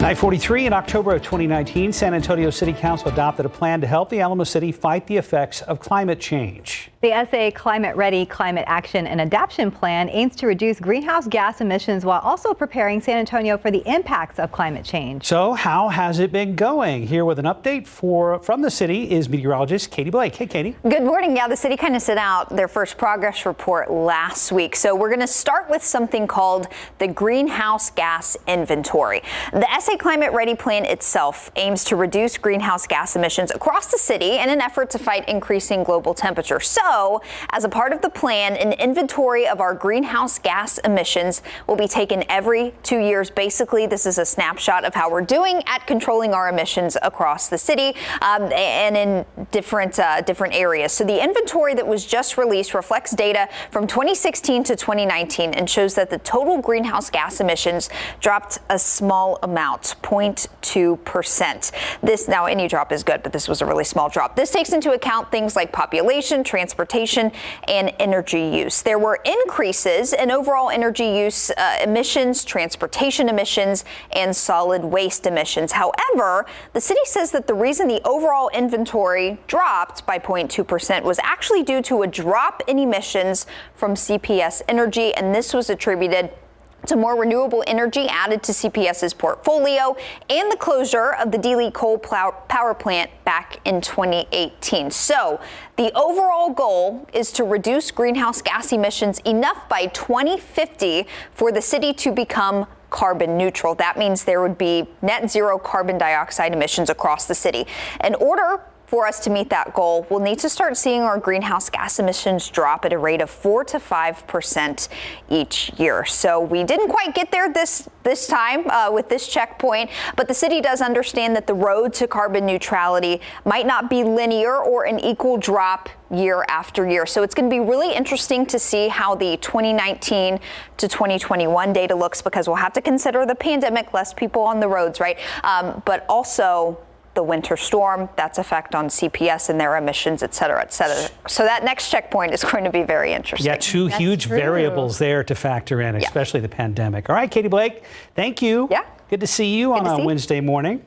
9:43 in October of 2019, San Antonio City Council adopted a plan to help the Alamo City fight the effects of climate change. The SA Climate Ready Climate Action and Adaptation Plan aims to reduce greenhouse gas emissions while also preparing San Antonio for the impacts of climate change. So how has it been going? Here with an update from the city is meteorologist Katie Blake. Hey, Katie. Good morning. Yeah, the city kind of sent out their first progress report last week. So we're going to start with something called the Greenhouse Gas Inventory. The SA Climate Ready Plan itself aims to reduce greenhouse gas emissions across the city in an effort to fight increasing global temperature. So, as a part of the plan, an inventory of our greenhouse gas emissions will be taken every 2 years. Basically, this is a snapshot of how we're doing at controlling our emissions across the city and in different areas. So the inventory that was just released reflects data from 2016 to 2019 and shows that the total greenhouse gas emissions dropped a small amount, 0.2%. Now, any drop is good, but this was a really small drop. This takes into account things like population, transportation, and energy use. There were increases in overall energy use emissions, transportation emissions, and solid waste emissions. However, the city says that the reason the overall inventory dropped by 0.2% was actually due to a drop in emissions from CPS Energy, and this was attributed to more renewable energy added to CPS's portfolio and the closure of the Dealey coal power plant back in 2018. So the overall goal is to reduce greenhouse gas emissions enough by 2050 for the city to become carbon neutral. That means there would be net zero carbon dioxide emissions across the city. In order for us to meet that goal, we'll need to start seeing our greenhouse gas emissions drop at a rate of 4 to 5% each year. So we didn't quite get there this time with this checkpoint, but the city does understand that the road to carbon neutrality might not be linear or an equal drop year after year. So it's going to be really interesting to see how the 2019 to 2021 data looks, because we'll have to consider the pandemic, less people on the roads, right? But also the winter storm, that's effect on CPS and their emissions, et cetera, et cetera. So that next checkpoint is going to be very interesting. Yeah, two huge variables there to factor in, especially the pandemic. All right, Katie Blake, thank you. Yeah. Good to see you on a Wednesday morning.